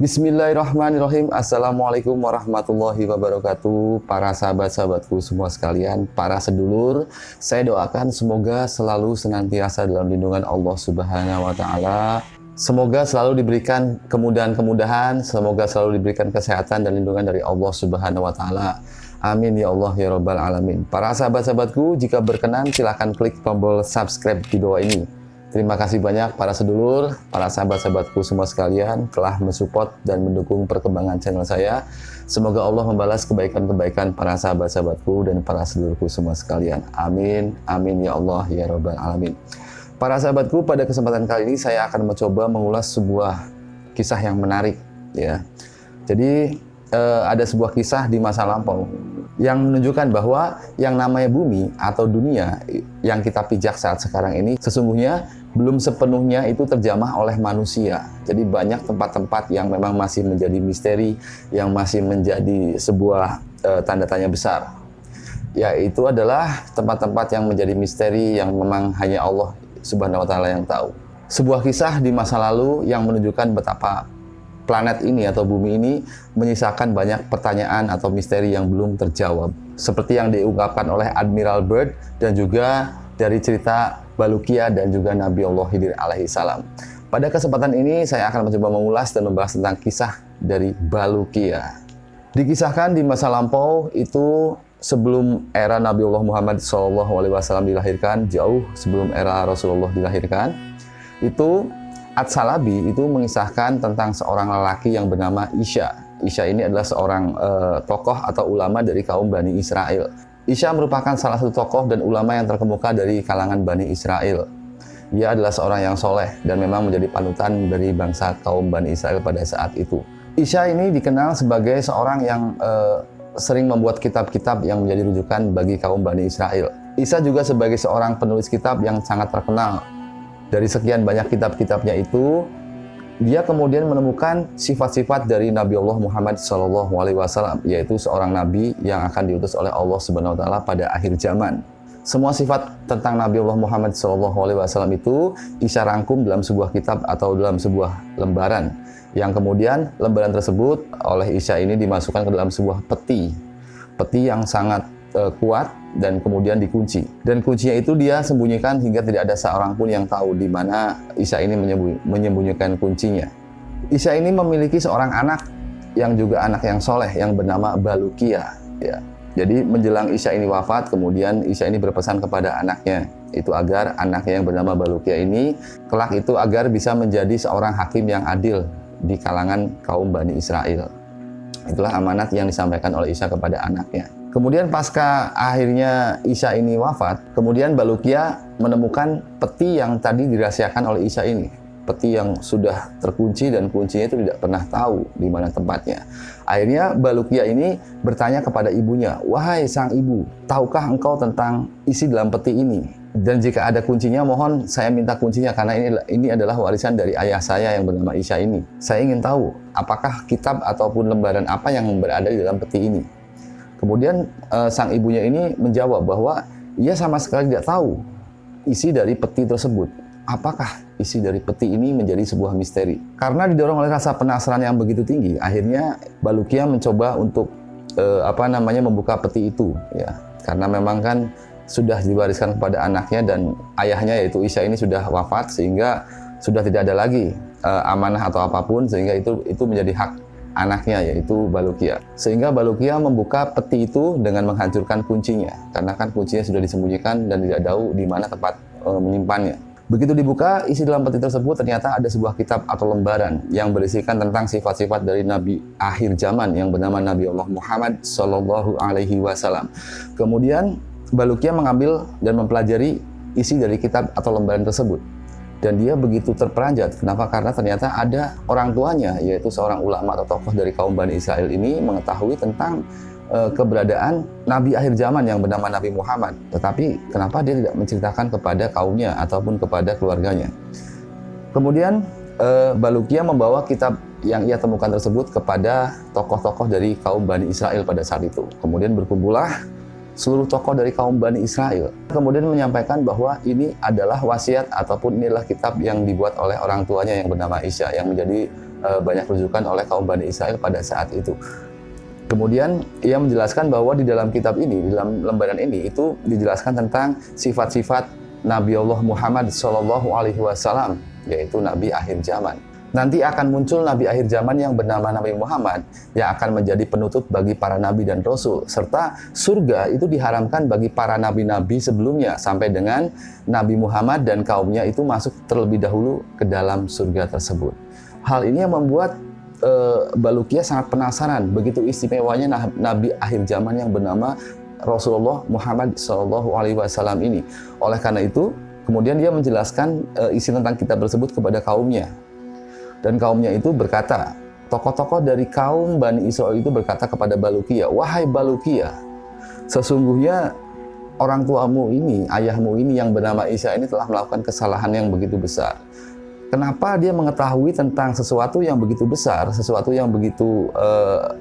Bismillahirrahmanirrahim. Assalamualaikum warahmatullahi wabarakatuh. Para sahabat-sahabatku semua sekalian, para sedulur, saya doakan semoga selalu senantiasa dalam lindungan Allah Subhanahu wa taala. Semoga selalu diberikan kemudahan-kemudahan, semoga selalu diberikan kesehatan dan lindungan dari Allah Subhanahu wa taala. Amin ya Allah ya Rabbal alamin. Para sahabat-sahabatku, jika berkenan silahkan klik tombol subscribe di bawah ini. Terima kasih banyak para sedulur, para sahabat-sahabatku semua sekalian telah mensupport dan mendukung perkembangan channel saya. Semoga Allah membalas kebaikan-kebaikan para sahabat-sahabatku dan para sedulurku semua sekalian. Amin, amin ya Allah ya Rabbal alamin. Para sahabatku, pada kesempatan kali ini saya akan mencoba mengulas sebuah kisah yang menarik, ya. Jadi ada sebuah kisah di masa lampau yang menunjukkan bahwa yang namanya bumi atau dunia yang kita pijak saat sekarang ini sesungguhnya belum sepenuhnya itu terjamah oleh manusia. Jadi banyak tempat-tempat yang memang masih menjadi misteri, yang masih menjadi sebuah tanda tanya besar. Yaitu adalah tempat-tempat yang menjadi misteri yang memang hanya Allah Subhanahu wa taala yang tahu. Sebuah kisah di masa lalu yang menunjukkan betapa planet ini atau bumi ini menyisakan banyak pertanyaan atau misteri yang belum terjawab. Seperti yang diungkapkan oleh Admiral Byrd dan juga dari cerita Balukia dan juga Nabi Allah Khidir alaihi salam. Pada kesempatan ini saya akan mencoba mengulas dan membahas tentang kisah dari Balukia. Dikisahkan di masa lampau itu sebelum era Nabi Allah Muhammad SAW dilahirkan, jauh sebelum era Rasulullah dilahirkan, itu At-Salabi itu mengisahkan tentang seorang lelaki yang bernama Isya. Isya ini adalah seorang tokoh atau ulama dari kaum Bani Israel. Isya merupakan salah satu tokoh dan ulama yang terkemuka dari kalangan Bani Israel. Ia adalah seorang yang soleh dan memang menjadi panutan dari bangsa kaum Bani Israel pada saat itu. Isya ini dikenal sebagai seorang yang sering membuat kitab-kitab yang menjadi rujukan bagi kaum Bani Israel. Isya juga sebagai seorang penulis kitab yang sangat terkenal. Dari sekian banyak kitab-kitabnya itu, dia kemudian menemukan sifat-sifat dari Nabi Allah Muhammad SAW, yaitu seorang nabi yang akan diutus oleh Allah Subhanahu wa taala pada akhir zaman. Semua sifat tentang Nabi Allah Muhammad SAW itu Isya rangkum dalam sebuah kitab atau dalam sebuah lembaran, yang kemudian lembaran tersebut oleh Isya ini dimasukkan ke dalam sebuah peti yang sangat kuat dan kemudian dikunci. Dan kuncinya itu dia sembunyikan hingga tidak ada seorang pun yang tahu di mana Isya ini menyembunyikan kuncinya. Isya ini memiliki seorang anak yang juga anak yang soleh yang bernama Balukia. Ya. Jadi menjelang Isya ini wafat, kemudian Isya ini berpesan kepada anaknya itu agar anaknya yang bernama Balukia ini kelak itu agar bisa menjadi seorang hakim yang adil di kalangan kaum Bani Israel. Itulah amanat yang disampaikan oleh Isya kepada anaknya. Kemudian pasca akhirnya Isya ini wafat, kemudian Balukia menemukan peti yang tadi dirahasiakan oleh Isya ini. Peti yang sudah terkunci dan kuncinya itu tidak pernah tahu di mana tempatnya. Akhirnya Balukia ini bertanya kepada ibunya, "Wahai sang ibu, tahukah engkau tentang isi dalam peti ini? Dan jika ada kuncinya, mohon saya minta kuncinya karena ini adalah warisan dari ayah saya yang bernama Isya ini. Saya ingin tahu apakah kitab ataupun lembaran apa yang berada di dalam peti ini." Kemudian sang ibunya ini menjawab bahwa ia sama sekali tidak tahu isi dari peti tersebut. Apakah isi dari peti ini menjadi sebuah misteri? Karena didorong oleh rasa penasaran yang begitu tinggi, akhirnya Balukia mencoba untuk membuka peti itu, ya. Karena memang kan sudah diwariskan kepada anaknya dan ayahnya yaitu Isya ini sudah wafat sehingga sudah tidak ada lagi amanah atau apapun, sehingga itu menjadi hak anaknya yaitu Balukia. Sehingga Balukia membuka peti itu dengan menghancurkan kuncinya karena kan kuncinya sudah disembunyikan dan tidak tahu di mana tempat menyimpannya. Begitu dibuka, isi dalam peti tersebut ternyata ada sebuah kitab atau lembaran yang berisikan tentang sifat-sifat dari Nabi akhir zaman yang bernama Nabi Allah Muhammad Sallallahu Alaihi Wasallam. Kemudian Balukia mengambil dan mempelajari isi dari kitab atau lembaran tersebut. Dan dia begitu terperanjat. Kenapa? Karena ternyata ada orang tuanya, yaitu seorang ulama atau tokoh dari kaum Bani Israel ini mengetahui tentang keberadaan Nabi akhir zaman yang bernama Nabi Muhammad. Tetapi kenapa dia tidak menceritakan kepada kaumnya ataupun kepada keluarganya? Kemudian Balukia membawa kitab yang ia temukan tersebut kepada tokoh-tokoh dari kaum Bani Israel pada saat itu. Kemudian berkumpullah seluruh tokoh dari kaum Bani Israel. Kemudian menyampaikan bahwa ini adalah wasiat ataupun inilah kitab yang dibuat oleh orang tuanya yang bernama Isya, yang menjadi banyak rujukan oleh kaum Bani Israel pada saat itu. Kemudian ia menjelaskan bahwa di dalam kitab ini, di dalam lembaran ini itu dijelaskan tentang sifat-sifat Nabi Allah Muhammad SAW, yaitu Nabi akhir zaman. Nanti akan muncul Nabi akhir zaman yang bernama Nabi Muhammad yang akan menjadi penutup bagi para nabi dan rasul, serta surga itu diharamkan bagi para nabi-nabi sebelumnya sampai dengan Nabi Muhammad dan kaumnya itu masuk terlebih dahulu ke dalam surga tersebut. Hal ini yang membuat Balukiyah sangat penasaran begitu istimewanya Nabi akhir zaman yang bernama Rasulullah Muhammad SAW ini. Oleh karena itu, kemudian dia menjelaskan isi tentang kitab tersebut kepada kaumnya. Dan kaumnya itu berkata, tokoh-tokoh dari kaum Bani Israel itu berkata kepada Balukiyah, "Wahai Balukiyah, sesungguhnya orang tuamu ini, ayahmu ini yang bernama Isa ini telah melakukan kesalahan yang begitu besar. Kenapa dia mengetahui tentang sesuatu yang begitu besar, sesuatu yang begitu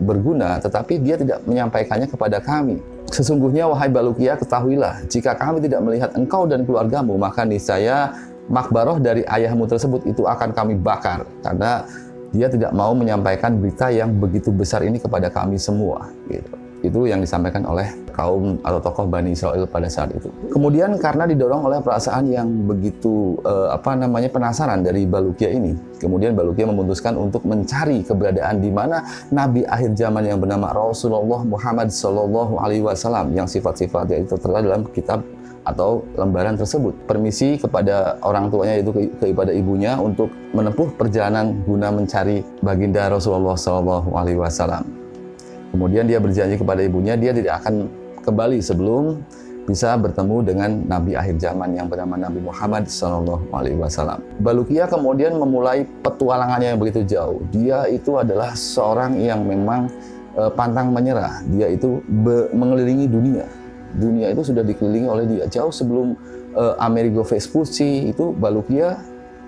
berguna, tetapi dia tidak menyampaikannya kepada kami? Sesungguhnya, wahai Balukiyah, ketahuilah, jika kami tidak melihat engkau dan keluargamu, maka niscaya makbaroh dari ayahmu tersebut itu akan kami bakar, karena dia tidak mau menyampaikan berita yang begitu besar ini kepada kami semua." Gitu. Itu yang disampaikan oleh kaum atau tokoh Bani Israel pada saat itu. Kemudian karena didorong oleh perasaan yang begitu penasaran dari Balukiyah ini, kemudian Balukiyah memutuskan untuk mencari keberadaan di mana Nabi akhir zaman yang bernama Rasulullah Muhammad SAW yang sifat-sifatnya itu tertera dalam kitab atau lembaran tersebut. Permisi kepada orang tuanya, yaitu kepada ibunya, untuk menempuh perjalanan guna mencari baginda Rasulullah SAW. Kemudian dia berjanji kepada ibunya dia tidak akan kembali sebelum bisa bertemu dengan Nabi akhir zaman yang bernama Nabi Muhammad SAW. Balukiyah kemudian memulai petualangannya yang begitu jauh. Dia itu adalah seorang yang memang pantang menyerah. Dia itu mengelilingi dunia. Dunia itu sudah dikelilingi oleh dia. Jauh sebelum Amerigo Vespucci itu, Balukiyah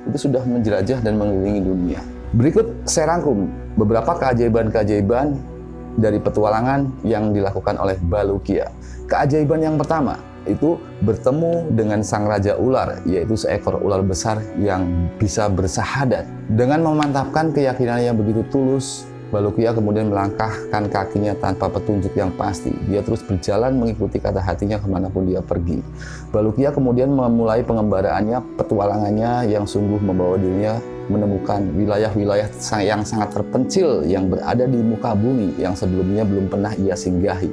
itu sudah menjelajah dan mengelilingi dunia. Berikut saya rangkum beberapa keajaiban-keajaiban dari petualangan yang dilakukan oleh Balukiyah. Keajaiban yang pertama itu bertemu dengan sang raja ular, yaitu seekor ular besar yang bisa bersahadat. Dengan memantapkan keyakinan yang begitu tulus, Balukiyah kemudian melangkahkan kakinya tanpa petunjuk yang pasti. Dia terus berjalan mengikuti kata hatinya kemanapun dia pergi. Balukiyah kemudian memulai pengembaraannya, petualangannya yang sungguh membawa dirinya menemukan wilayah-wilayah yang sangat terpencil yang berada di muka bumi yang sebelumnya belum pernah ia singgahi.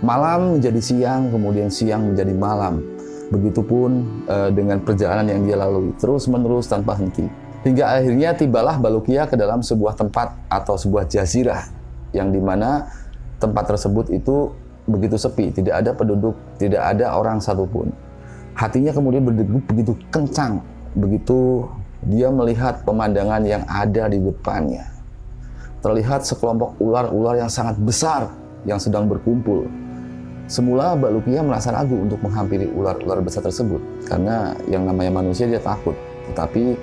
Malam menjadi siang, kemudian siang menjadi malam. Begitupun dengan perjalanan yang dia lalui terus-menerus tanpa henti. Hingga akhirnya tibalah Balukiyah ke dalam sebuah tempat atau sebuah jazirah yang dimana tempat tersebut itu begitu sepi, tidak ada penduduk, tidak ada orang satupun. Hatinya kemudian berdegup begitu kencang, begitu dia melihat pemandangan yang ada di depannya. Terlihat sekelompok ular-ular yang sangat besar yang sedang berkumpul. Semula Balukiyah merasa ragu untuk menghampiri ular-ular besar tersebut karena yang namanya manusia dia takut. Tetapi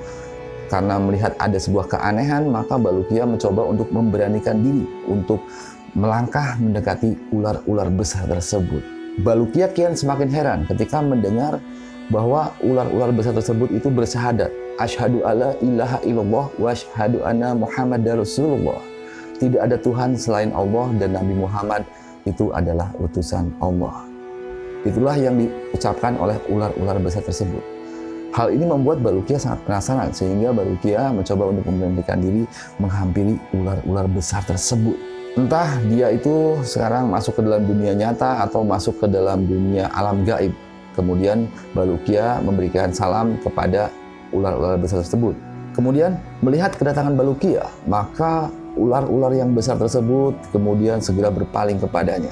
karena melihat ada sebuah keanehan, maka Balukiyah mencoba untuk memberanikan diri untuk melangkah mendekati ular-ular besar tersebut. Balukiyah kian semakin heran ketika mendengar bahwa ular-ular besar tersebut itu bersyahadat, "Asyhadu alla ilaha illallah wa asyhadu anna Muhammadar Rasulullah." Tidak ada Tuhan selain Allah dan Nabi Muhammad itu adalah utusan Allah. Itulah yang diucapkan oleh ular-ular besar tersebut. Hal ini membuat Balukiyah sangat penasaran sehingga Balukiyah mencoba untuk memberanikan diri menghampiri ular-ular besar tersebut. Entah dia itu sekarang masuk ke dalam dunia nyata atau masuk ke dalam dunia alam gaib. Kemudian Balukiyah memberikan salam kepada ular-ular besar tersebut. Kemudian melihat kedatangan Balukiyah, maka ular-ular yang besar tersebut kemudian segera berpaling kepadanya.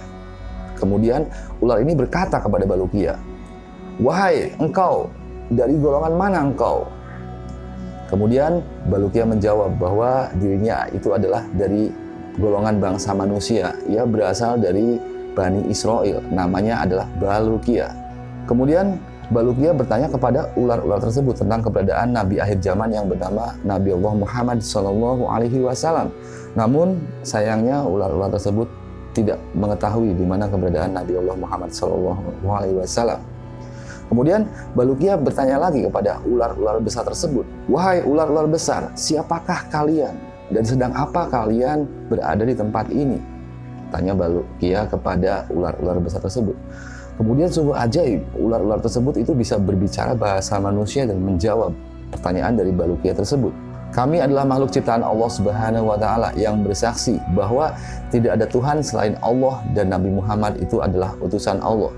Kemudian ular ini berkata kepada Balukiyah, "Wahai engkau, dari golongan mana engkau?" Kemudian Balukiyah menjawab bahwa dirinya itu adalah dari golongan bangsa manusia. Ia berasal dari Bani Israel, namanya adalah Balukiyah. Kemudian Balukiyah bertanya kepada ular-ular tersebut tentang keberadaan Nabi akhir zaman yang bernama Nabi Allah Muhammad SAW. Namun sayangnya ular-ular tersebut tidak mengetahui di mana keberadaan Nabi Allah Muhammad SAW. Kemudian Balukiyah bertanya lagi kepada ular-ular besar tersebut, "Wahai ular-ular besar, siapakah kalian?" dan sedang apa kalian berada di tempat ini? Tanya Baluqiyah kepada ular-ular besar tersebut. Kemudian sungguh ajaib, ular-ular tersebut itu bisa berbicara bahasa manusia dan menjawab pertanyaan dari Baluqiyah tersebut. Kami adalah makhluk ciptaan Allah Subhanahu wa Ta'ala yang bersaksi bahwa tidak ada Tuhan selain Allah dan Nabi Muhammad itu adalah utusan Allah.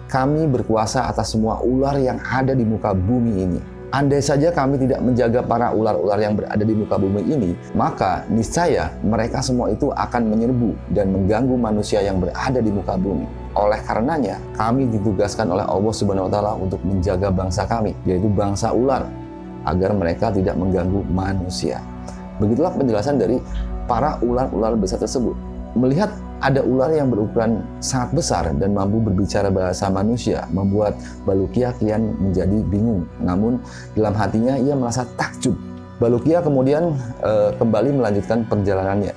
Kami berkuasa atas semua ular yang ada di muka bumi ini. Andai saja kami tidak menjaga para ular-ular yang berada di muka bumi ini, maka niscaya mereka semua itu akan menyerbu dan mengganggu manusia yang berada di muka bumi. Oleh karenanya, kami ditugaskan oleh Allah Subhanahu wa Ta'ala untuk menjaga bangsa kami, yaitu bangsa ular, agar mereka tidak mengganggu manusia. Begitulah penjelasan dari para ular-ular besar tersebut. Melihat ada ular yang berukuran sangat besar dan mampu berbicara bahasa manusia, membuat Baluqiyah kian menjadi bingung. Namun dalam hatinya ia merasa takjub. Baluqiyah kemudian kembali melanjutkan perjalanannya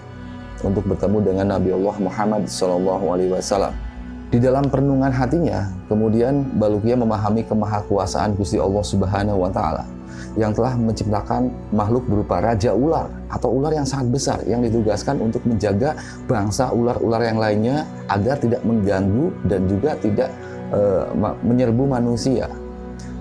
untuk bertemu dengan Nabi Allah Muhammad SAW. Di dalam perenungan hatinya, kemudian Baluqiyah memahami kemahakuasaan Gusti Allah Subhanahu wa Ta'ala yang telah menciptakan makhluk berupa raja ular atau ular yang sangat besar yang ditugaskan untuk menjaga bangsa ular-ular yang lainnya agar tidak mengganggu dan juga tidak menyerbu manusia.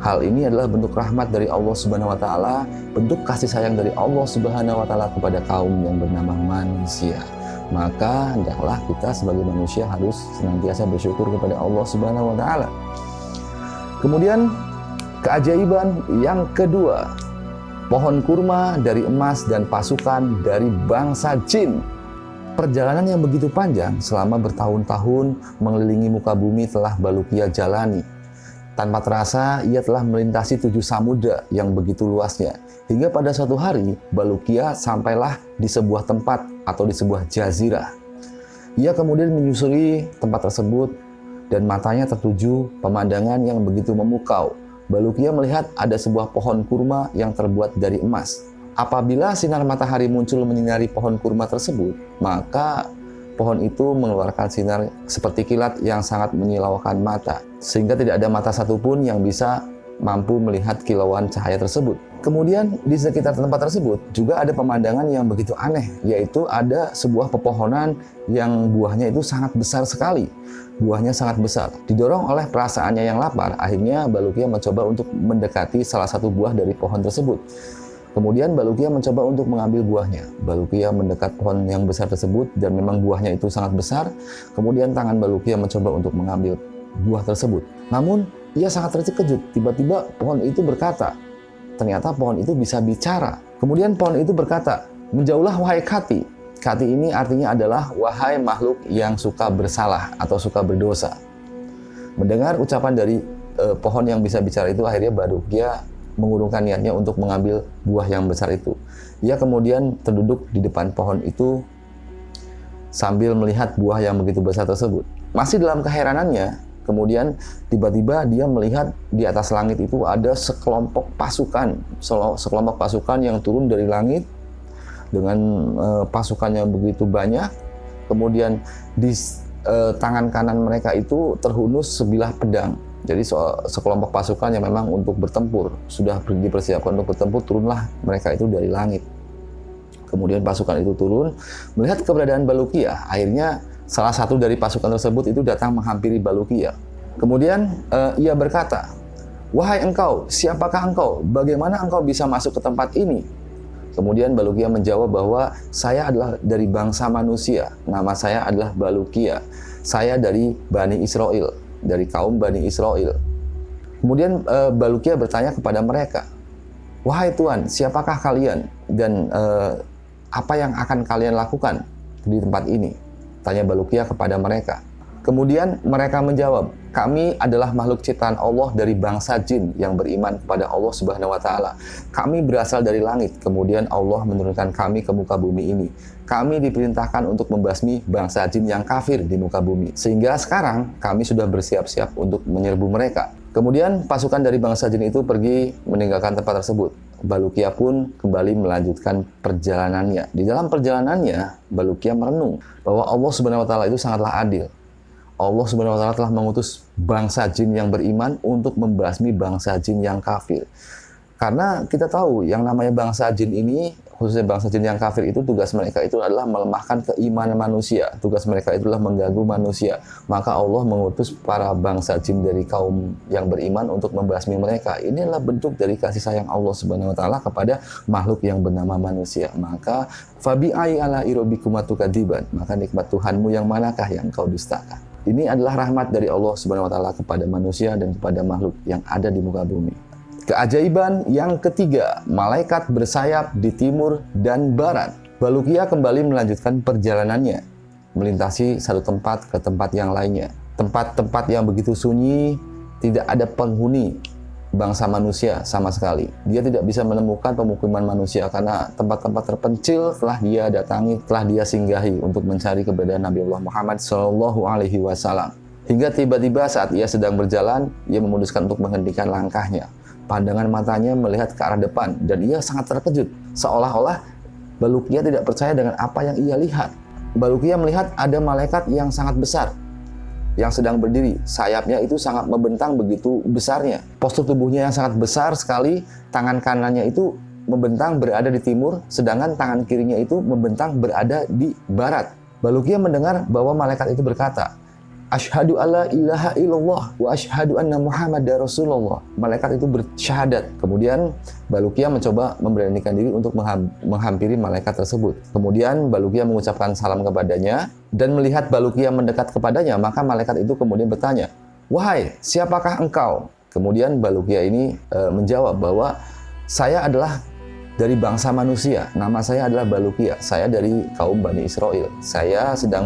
Hal ini adalah bentuk rahmat dari Allah Subhanahu wa Ta'ala, bentuk kasih sayang dari Allah Subhanahu wa Ta'ala kepada kaum yang bernama manusia. Maka hendaklah kita sebagai manusia harus senantiasa bersyukur kepada Allah Subhanahu wa Ta'ala. Kemudian keajaiban yang kedua, pohon kurma dari emas dan pasukan dari bangsa jin. Perjalanan yang begitu panjang selama bertahun-tahun mengelilingi muka bumi telah Baluqiyah jalani. Tanpa terasa ia telah melintasi 7 samudra yang begitu luasnya. Hingga pada suatu hari Baluqiyah sampailah di sebuah tempat atau di sebuah jazirah. Ia kemudian menyusuri tempat tersebut dan matanya tertuju pemandangan yang begitu memukau. Baluqiyah melihat ada sebuah pohon kurma yang terbuat dari emas. Apabila sinar matahari muncul menyinari pohon kurma tersebut, maka pohon itu mengeluarkan sinar seperti kilat yang sangat menyilaukan mata, sehingga tidak ada mata satupun yang bisa mampu melihat kilauan cahaya tersebut. Kemudian di sekitar tempat tersebut juga ada pemandangan yang begitu aneh, yaitu ada sebuah pepohonan yang buahnya itu sangat besar sekali. Buahnya sangat besar. Didorong oleh perasaannya yang lapar, akhirnya Baluqiyah mencoba untuk mendekati salah satu buah dari pohon tersebut. Kemudian Baluqiyah mencoba untuk mengambil buahnya. Baluqiyah mendekat pohon yang besar tersebut dan memang buahnya itu sangat besar. Kemudian tangan Baluqiyah mencoba untuk mengambil buah tersebut. Namun ia sangat terkejut. Tiba-tiba pohon itu berkata, ternyata pohon itu bisa bicara. Kemudian pohon itu berkata, "Menjauhlah wahai Kati." Kati ini artinya adalah wahai makhluk yang suka bersalah atau suka berdosa. Mendengar ucapan dari pohon yang bisa bicara itu, akhirnya Baluqiyah mengurungkan niatnya untuk mengambil buah yang besar itu. Ia kemudian terduduk di depan pohon itu sambil melihat buah yang begitu besar tersebut. Masih dalam keheranannya, kemudian tiba-tiba dia melihat di atas langit itu ada sekelompok pasukan yang turun dari langit dengan pasukan yang begitu banyak. Kemudian di tangan kanan mereka itu terhunus sebilah pedang. Jadi sekelompok pasukan yang memang untuk bertempur, sudah dipersiapkan untuk bertempur, turunlah mereka itu dari langit. Kemudian pasukan itu turun, melihat keberadaan Baluqiyah. Akhirnya salah satu dari pasukan tersebut itu datang menghampiri Baluqiyah. Kemudian ia berkata, "Wahai engkau, siapakah engkau? Bagaimana engkau bisa masuk ke tempat ini?" Kemudian Baluqiyah menjawab bahwa saya adalah dari bangsa manusia. Nama saya adalah Baluqiyah. Saya dari Bani Israel, dari kaum Bani Israel. Kemudian Baluqiyah bertanya kepada mereka, "Wahai Tuan, siapakah kalian dan apa yang akan kalian lakukan di tempat ini?" Tanya Baluqiyah kepada mereka. Kemudian mereka menjawab, "Kami adalah makhluk ciptaan Allah dari bangsa jin yang beriman kepada Allah Subhanahu wa Ta'ala. Kami berasal dari langit, kemudian Allah menurunkan kami ke muka bumi ini. Kami diperintahkan untuk membasmi bangsa jin yang kafir di muka bumi. Sehingga sekarang kami sudah bersiap-siap untuk menyerbu mereka." Kemudian pasukan dari bangsa jin itu pergi meninggalkan tempat tersebut. Baluqiyah pun kembali melanjutkan perjalanannya. Di dalam perjalanannya, Baluqiyah merenung bahwa Allah Subhanahu wa Ta'ala itu sangatlah adil. Allah Subhanahu wa Ta'ala telah mengutus bangsa jin yang beriman untuk membasmi bangsa jin yang kafir. Karena kita tahu yang namanya bangsa jin ini, khususnya bangsa jin yang kafir itu, tugas mereka itu adalah melemahkan keimanan manusia. Tugas mereka itulah mengganggu manusia. Maka Allah mengutus para bangsa jin dari kaum yang beriman untuk membasmi mereka. Inilah bentuk dari kasih sayang Allah Subhanahu wa taala kepada makhluk yang bernama manusia. Maka fabi'ai ala irobikuma tukadiban, maka nikmat Tuhanmu yang manakah yang kau dustakan. Ini adalah rahmat dari Allah Subhanahu wa taala kepada manusia dan kepada makhluk yang ada di muka bumi. Keajaiban yang ketiga, malaikat bersayap di timur dan barat. Baluqiyah kembali melanjutkan perjalanannya, melintasi satu tempat ke tempat yang lainnya. Tempat-tempat yang begitu sunyi, tidak ada penghuni bangsa manusia sama sekali. Dia tidak bisa menemukan pemukiman manusia karena tempat-tempat terpencil telah dia datangi, telah dia singgahi untuk mencari keberadaan Nabi Allah Muhammad SAW. Hingga tiba-tiba saat ia sedang berjalan, ia memutuskan untuk menghentikan langkahnya. Pandangan matanya melihat ke arah depan dan ia sangat terkejut. Seolah-olah Baluqiyah tidak percaya dengan apa yang ia lihat. Baluqiyah melihat ada malaikat yang sangat besar yang sedang berdiri. Sayapnya itu sangat membentang begitu besarnya. Postur tubuhnya yang sangat besar sekali, tangan kanannya itu membentang berada di timur, sedangkan tangan kirinya itu membentang berada di barat. Baluqiyah mendengar bahwa malaikat itu berkata, "Asyhadu alla ilaha illallah wa asyhadu anna Muhammadar Rasulullah." Malaikat itu bersyahadat. Kemudian Baluqiyah mencoba memberanikan diri untuk menghampiri malaikat tersebut. Kemudian Baluqiyah mengucapkan salam kepadanya dan melihat Baluqiyah mendekat kepadanya, maka malaikat itu kemudian bertanya, "Wahai, siapakah engkau?" Kemudian Baluqiyah ini menjawab bahwa saya adalah dari bangsa manusia, nama saya adalah Baluqiyah, saya dari kaum Bani Israel. Saya sedang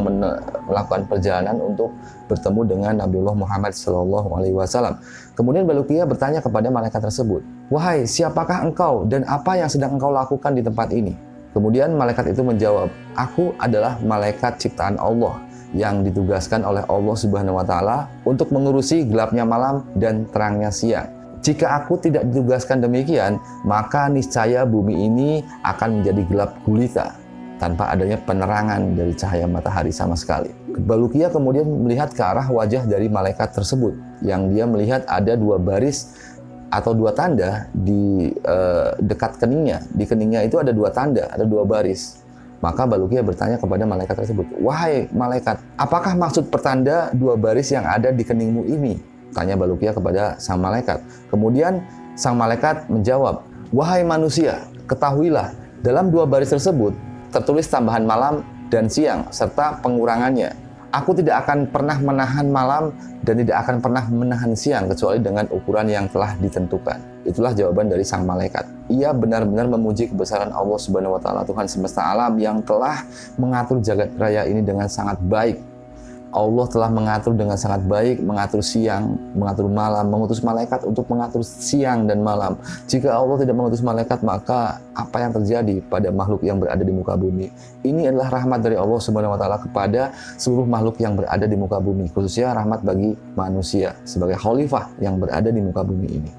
melakukan perjalanan untuk bertemu dengan Nabiullah Muhammad SAW. Kemudian Baluqiyah bertanya kepada malaikat tersebut, "Wahai, siapakah engkau dan apa yang sedang engkau lakukan di tempat ini?" Kemudian malaikat itu menjawab, "Aku adalah malaikat ciptaan Allah yang ditugaskan oleh Allah Subhanahu wa taala untuk mengurusi gelapnya malam dan terangnya siang. Jika aku tidak ditugaskan demikian, maka niscaya bumi ini akan menjadi gelap gulita tanpa adanya penerangan dari cahaya matahari sama sekali." Baluqiyah kemudian melihat ke arah wajah dari malaikat tersebut, yang dia melihat ada dua baris atau dua tanda di dekat keningnya. Di keningnya itu ada dua tanda, ada dua baris. Maka Baluqiyah bertanya kepada malaikat tersebut, "Wahai malaikat, apakah maksud pertanda dua baris yang ada di keningmu ini?" Tanya Baluqiyah kepada sang malaikat. Kemudian sang malaikat menjawab, "Wahai manusia, ketahuilah, dalam dua baris tersebut tertulis tambahan malam dan siang serta pengurangannya. Aku tidak akan pernah menahan malam dan tidak akan pernah menahan siang kecuali dengan ukuran yang telah ditentukan." Itulah jawaban dari sang malaikat. Ia benar-benar memuji kebesaran Allah Subhanahu wa taala, Tuhan semesta alam yang telah mengatur jagat raya ini dengan sangat baik. Allah telah mengatur dengan sangat baik, mengatur siang, mengatur malam, mengutus malaikat untuk mengatur siang dan malam. Jika Allah tidak mengutus malaikat, maka apa yang terjadi pada makhluk yang berada di muka bumi? Ini adalah rahmat dari Allah Subhanahu wa taala kepada seluruh makhluk yang berada di muka bumi, khususnya rahmat bagi manusia sebagai khalifah yang berada di muka bumi ini.